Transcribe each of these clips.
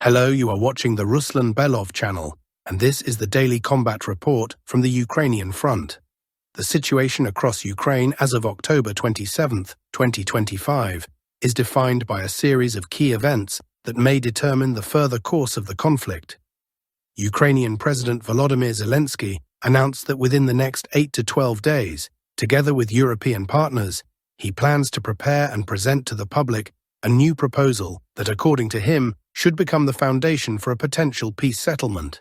Hello, you are watching the Ruslan Belov channel, and this is the daily combat report from the Ukrainian front. The situation across Ukraine as of October 27, 2025, is defined by a series of key events that may determine the further course of the conflict. Ukrainian President Volodymyr Zelensky announced that within the next 8 to 12 days, together with European partners, he plans to prepare and present to the public a new proposal that, according to him, should become the foundation for a potential peace settlement.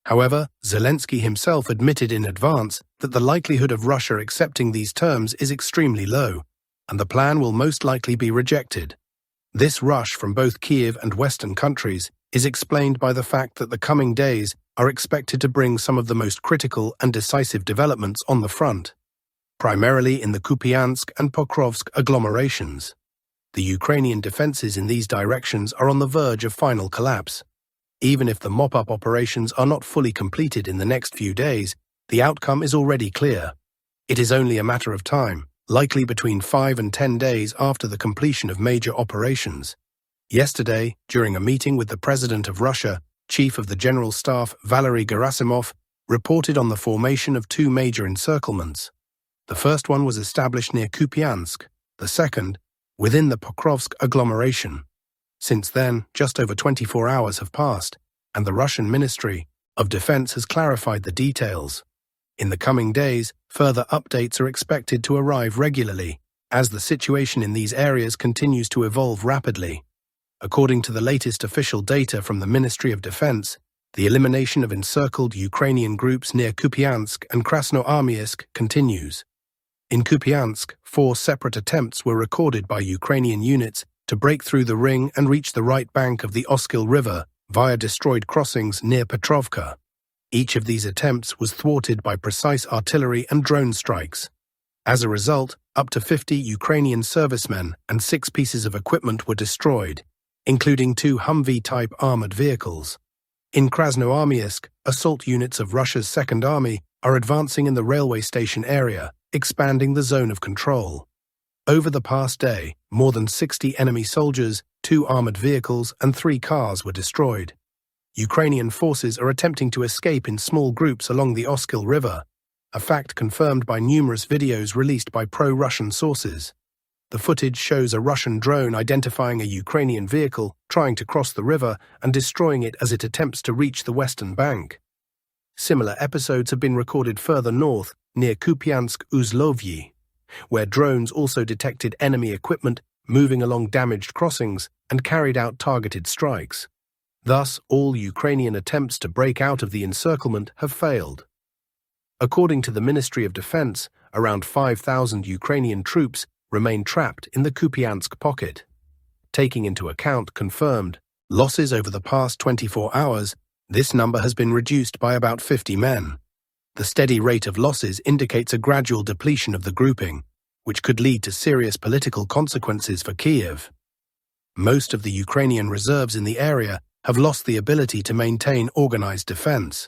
However, Zelensky himself admitted in advance that the likelihood of Russia accepting these terms is extremely low, and the plan will most likely be rejected. This rush from both Kiev and Western countries is explained by the fact that the coming days are expected to bring some of the most critical and decisive developments on the front, primarily in the Kupansk and Pokrovsk agglomerations. The Ukrainian defenses in these directions are on the verge of final collapse. Even if the mop-up operations are not fully completed in the next few days, the outcome is already clear. It is only a matter of time, likely between 5 and 10 days after the completion of major operations. Yesterday, during a meeting with the President of Russia, Chief of the General Staff Valery Gerasimov reported on the formation of two major encirclements. The first one was established near Kupansk, the second, within the Pokrovsk agglomeration. Since then, just over 24 hours have passed, and the Russian Ministry of Defense has clarified the details. In the coming days, further updates are expected to arrive regularly, as the situation in these areas continues to evolve rapidly. According to the latest official data from the Ministry of Defense, the elimination of encircled Ukrainian groups near Kupansk and Krasnoarmysk continues. In Kupansk, 4 separate attempts were recorded by Ukrainian units to break through the ring and reach the right bank of the Oskil River via destroyed crossings near Petrovka. Each of these attempts was thwarted by precise artillery and drone strikes. As a result, up to 50 Ukrainian servicemen and 6 pieces of equipment were destroyed, including 2 Humvee-type armored vehicles. In Krasnoarmysk, assault units of Russia's Second Army are advancing in the railway station area, expanding the zone of control. Over the past day, more than 60 enemy soldiers, 2 armored vehicles, and 3 cars were destroyed. Ukrainian forces are attempting to escape in small groups along the Oskil River, a fact confirmed by numerous videos released by pro-Russian sources. The footage shows a Russian drone identifying a Ukrainian vehicle trying to cross the river and destroying it as it attempts to reach the western bank. Similar episodes have been recorded further north, near Kupiansk-Uzlovyi, where drones also detected enemy equipment moving along damaged crossings and carried out targeted strikes. Thus, all Ukrainian attempts to break out of the encirclement have failed. According to the Ministry of Defense, around 5,000 Ukrainian troops remain trapped in the Kupiansk pocket. Taking into account confirmed losses over the past 24 hours, this number has been reduced by about 50 men. The steady rate of losses indicates a gradual depletion of the grouping, which could lead to serious political consequences for Kiev. Most of the Ukrainian reserves in the area have lost the ability to maintain organized defense.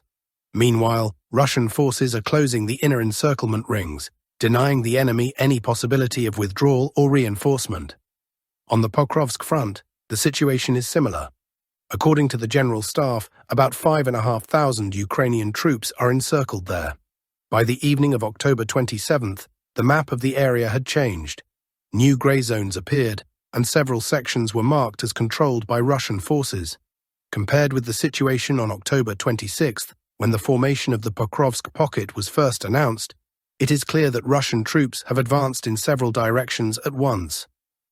Meanwhile, Russian forces are closing the inner encirclement rings, denying the enemy any possibility of withdrawal or reinforcement. On the Pokrovsk front, the situation is similar. According to the General Staff, about 5,500 Ukrainian troops are encircled there. By the evening of October 27th, the map of the area had changed. New grey zones appeared, and several sections were marked as controlled by Russian forces. Compared with the situation on October 26th, when the formation of the Pokrovsk pocket was first announced, it is clear that Russian troops have advanced in several directions at once.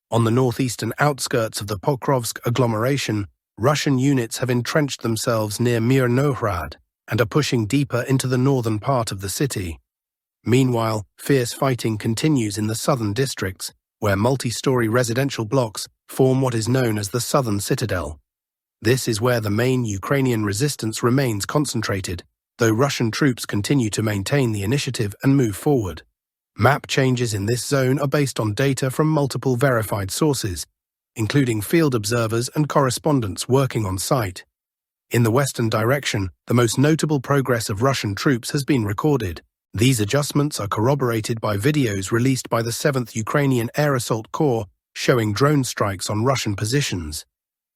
On the northeastern outskirts of the Pokrovsk agglomeration, Russian units have entrenched themselves near Mirnohrad and are pushing deeper into the northern part of the city. Meanwhile, fierce fighting continues in the southern districts, where multi-story residential blocks form what is known as the Southern Citadel. This is where the main Ukrainian resistance remains concentrated, though Russian troops continue to maintain the initiative and move forward. Map changes in this zone are based on data from multiple verified sources, including field observers and correspondents working on site. In the western direction, the most notable progress of Russian troops has been recorded. These adjustments are corroborated by videos released by the 7th Ukrainian Air Assault Corps showing drone strikes on Russian positions.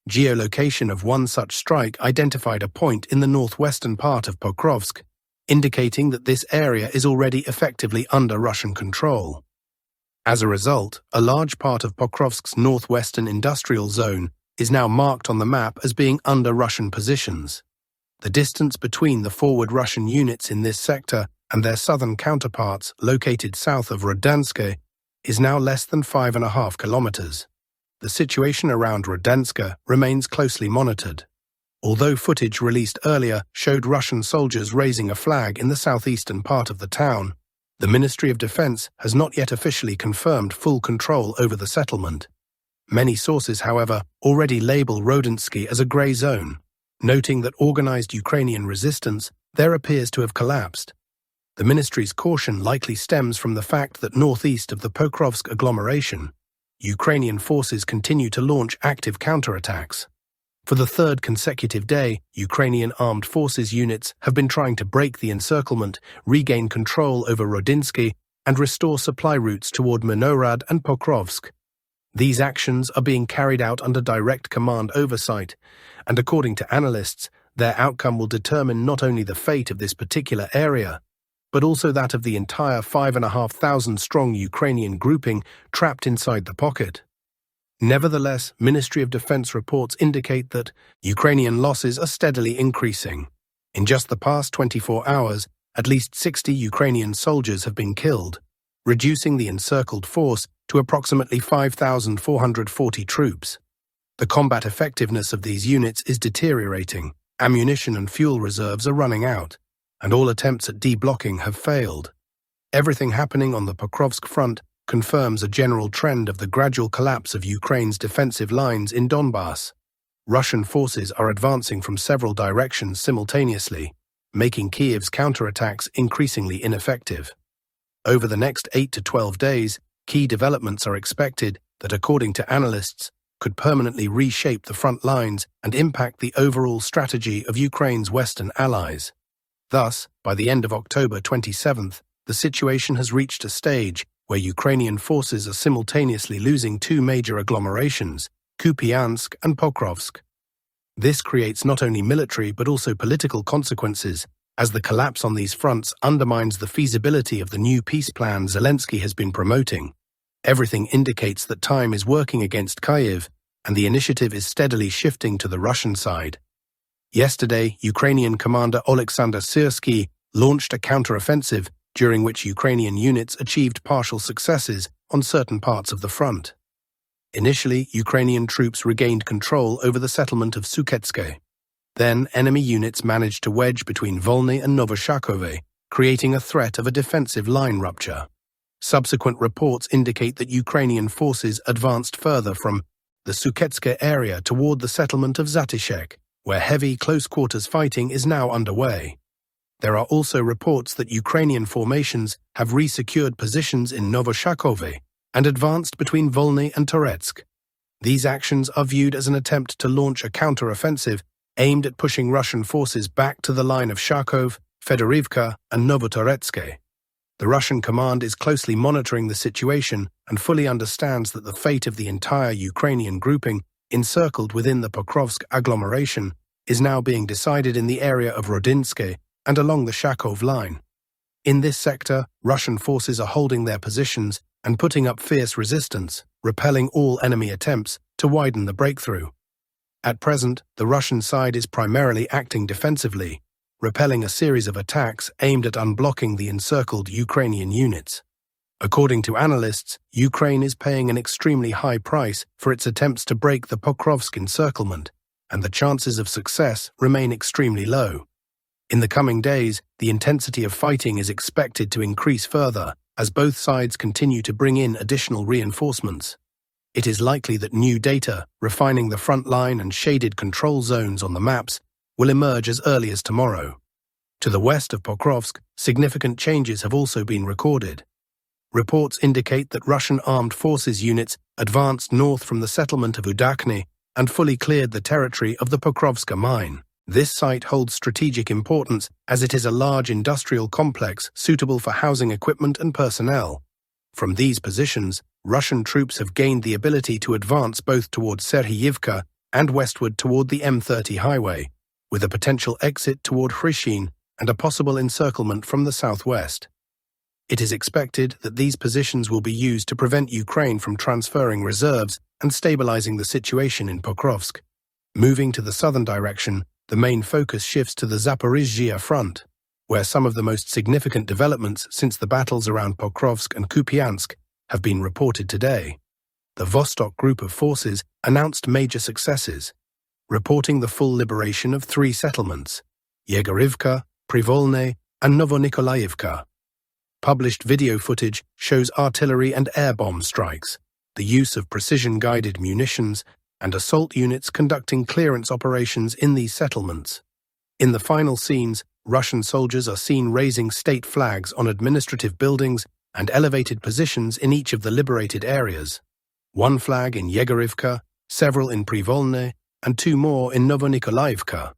Geolocation of one such strike identified a point in the northwestern part of Pokrovsk, indicating that this area is already effectively under Russian control. As a result, a large part of Pokrovsk's northwestern industrial zone is now marked on the map as being under Russian positions. The distance between the forward Russian units in this sector and their southern counterparts located south of Rodanske is now less than 5.5 kilometers. The situation around Rodanske remains closely monitored. Although footage released earlier showed Russian soldiers raising a flag in the southeastern part of the town, the Ministry of Defense has not yet officially confirmed full control over the settlement. Many sources, however, already label Rodanske as a grey zone, noting that organized Ukrainian resistance there appears to have collapsed. The ministry's caution likely stems from the fact that northeast of the Pokrovsk agglomeration, Ukrainian forces continue to launch active counterattacks. For the third consecutive day, Ukrainian armed forces units have been trying to break the encirclement, regain control over Rodinski, and restore supply routes toward Minorad and Pokrovsk. These actions are being carried out under direct command oversight, and according to analysts, their outcome will determine not only the fate of this particular area, but also that of the entire 5,500-strong Ukrainian grouping trapped inside the pocket. Nevertheless, Ministry of Defense reports indicate that Ukrainian losses are steadily increasing. In just the past 24 hours, at least 60 Ukrainian soldiers have been killed, reducing the encircled force to approximately 5,440 troops. The combat effectiveness of these units is deteriorating, ammunition and fuel reserves are running out, and all attempts at deblocking have failed. Everything happening on the Pokrovsk front confirms a general trend of the gradual collapse of Ukraine's defensive lines in Donbass. Russian forces are advancing from several directions simultaneously, making Kyiv's counterattacks increasingly ineffective. Over the next 8 to 12 days, key developments are expected that, according to analysts, could permanently reshape the front lines and impact the overall strategy of Ukraine's Western allies. Thus, by the end of October 27th, the situation has reached a stage where Ukrainian forces are simultaneously losing two major agglomerations, Kupansk and Pokrovsk. This creates not only military but also political consequences, as the collapse on these fronts undermines the feasibility of the new peace plan Zelensky has been promoting. Everything indicates that time is working against Kyiv, and the initiative is steadily shifting to the Russian side. Yesterday, Ukrainian commander Oleksandr Syrsky launched a counteroffensive during which Ukrainian units achieved partial successes on certain parts of the front. Initially, Ukrainian troops regained control over the settlement of Suketske. Then, enemy units managed to wedge between Volny and Novoshakove, creating a threat of a defensive line rupture. Subsequent reports indicate that Ukrainian forces advanced further from the Suketske area toward the settlement of Zatishek, where heavy close-quarters fighting is now underway. There are also reports that Ukrainian formations have resecured positions in Novoshakove and advanced between Volny and Toretsk. These actions are viewed as an attempt to launch a counter-offensive aimed at pushing Russian forces back to the line of Sharkov, Fedorivka, and Novotoretsk. The Russian command is closely monitoring the situation and fully understands that the fate of the entire Ukrainian grouping encircled within the Pokrovsk agglomeration is now being decided in the area of Rodinske and along the Sharkov line. In this sector, Russian forces are holding their positions and putting up fierce resistance, repelling all enemy attempts to widen the breakthrough. At present, the Russian side is primarily acting defensively, repelling a series of attacks aimed at unblocking the encircled Ukrainian units. According to analysts, Ukraine is paying an extremely high price for its attempts to break the Pokrovsk encirclement, and the chances of success remain extremely low. In the coming days, the intensity of fighting is expected to increase further as both sides continue to bring in additional reinforcements. It is likely that new data, refining the front line and shaded control zones on the maps, will emerge as early as tomorrow. To the west of Pokrovsk, significant changes have also been recorded. Reports indicate that Russian armed forces units advanced north from the settlement of Udakny and fully cleared the territory of the Pokrovska mine. This site holds strategic importance as it is a large industrial complex suitable for housing equipment and personnel. From these positions, Russian troops have gained the ability to advance both towards Serhiyivka and westward toward the M30 highway, with a potential exit toward Hryshyn and a possible encirclement from the southwest. It is expected that these positions will be used to prevent Ukraine from transferring reserves and stabilizing the situation in Pokrovsk. Moving to the southern direction, the main focus shifts to the Zaporizhzhia front, where some of the most significant developments since the battles around Pokrovsk and Kupansk have been reported today. The Vostok group of forces announced major successes, reporting the full liberation of 3 settlements, Yegorivka, Privolne, and Novonikolayivka. Published video footage shows artillery and air bomb strikes, the use of precision-guided munitions, and assault units conducting clearance operations in these settlements. In the final scenes, Russian soldiers are seen raising state flags on administrative buildings and elevated positions in each of the liberated areas. 1 flag in Yegorivka, several in Privolne, and 2 more in Novonikolayivka.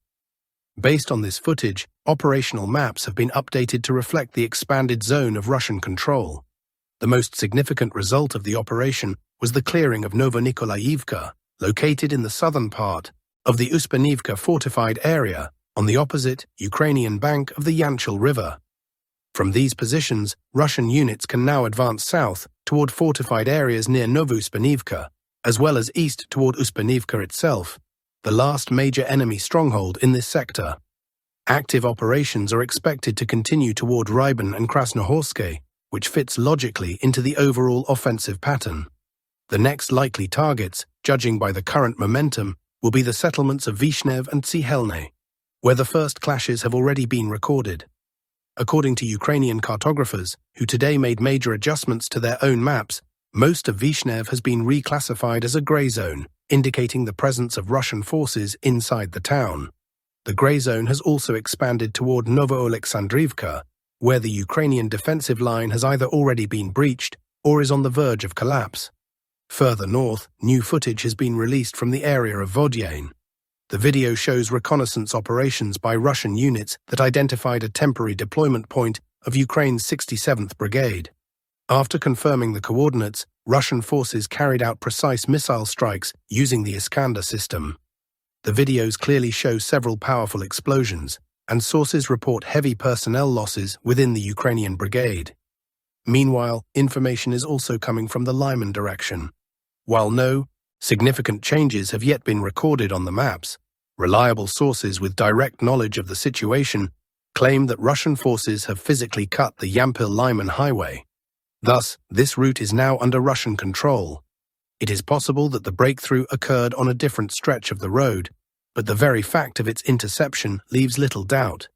Based on this footage, operational maps have been updated to reflect the expanded zone of Russian control. The most significant result of the operation was the clearing of Novonikolayivka, located in the southern part of the Uspenivka fortified area on the opposite Ukrainian bank of the Yanchel River. From these positions, Russian units can now advance south toward fortified areas near Novouspennivka, as well as east toward Uspenivka itself, the last major enemy stronghold in this sector. Active operations are expected to continue toward Rybin and Krasnohorsk, which fits logically into the overall offensive pattern. The next likely targets, judging by the current momentum, will be the settlements of Vyshnev and Tsihelne, where the first clashes have already been recorded. According to Ukrainian cartographers, who today made major adjustments to their own maps, most of Vyshnev has been reclassified as a grey zone, indicating the presence of Russian forces inside the town. The grey zone has also expanded toward Novoalexandrivka, where the Ukrainian defensive line has either already been breached or is on the verge of collapse. Further north, new footage has been released from the area of Vodyain. The video shows reconnaissance operations by Russian units that identified a temporary deployment point of Ukraine's 67th Brigade. After confirming the coordinates, Russian forces carried out precise missile strikes using the Iskander system. The videos clearly show several powerful explosions, and sources report heavy personnel losses within the Ukrainian brigade. Meanwhile, information is also coming from the Lyman direction. While no significant changes have yet been recorded on the maps, reliable sources with direct knowledge of the situation claim that Russian forces have physically cut the Yampil-Lyman highway. Thus, this route is now under Russian control. It is possible that the breakthrough occurred on a different stretch of the road, but the very fact of its interception leaves little doubt.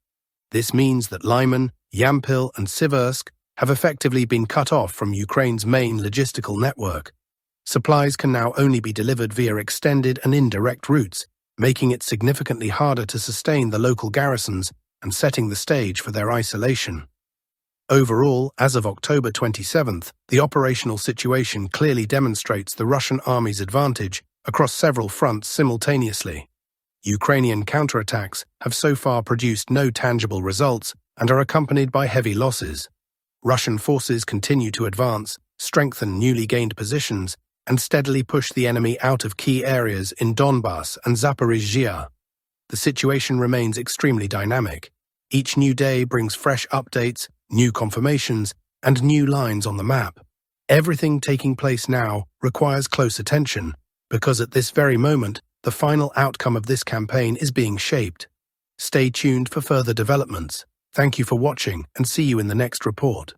This means that Lyman, Yampil, and Siversk have effectively been cut off from Ukraine's main logistical network. Supplies can now only be delivered via extended and indirect routes, making it significantly harder to sustain the local garrisons and setting the stage for their isolation. Overall, as of October 27th, the operational situation clearly demonstrates the Russian army's advantage across several fronts simultaneously. Ukrainian counterattacks have so far produced no tangible results and are accompanied by heavy losses. Russian forces continue to advance, strengthen newly gained positions, and steadily push the enemy out of key areas in Donbass and Zaporizhzhia. The situation remains extremely dynamic. Each new day brings fresh updates, new confirmations, and new lines on the map. Everything taking place now requires close attention, because at this very moment, the final outcome of this campaign is being shaped. Stay tuned for further developments. Thank you for watching, and see you in the next report.